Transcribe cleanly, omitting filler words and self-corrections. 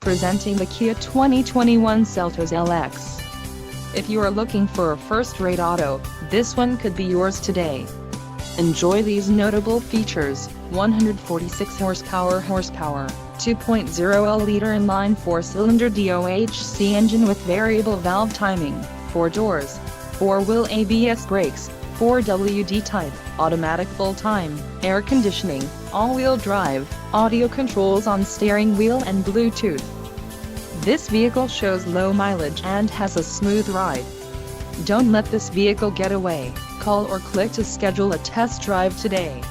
Presenting the Kia 2021 Seltos LX. If you are looking for a first-rate auto, this one could be yours today. Enjoy these notable features: 146 horsepower, 2.0L inline 4-cylinder DOHC engine with variable valve timing, 4 doors, 4-wheel ABS brakes, 4WD type, automatic full-time, air conditioning, all-wheel drive, audio controls on steering wheel and Bluetooth. This vehicle shows low mileage and has a smooth ride. Don't let this vehicle get away. Call or click to schedule a test drive today.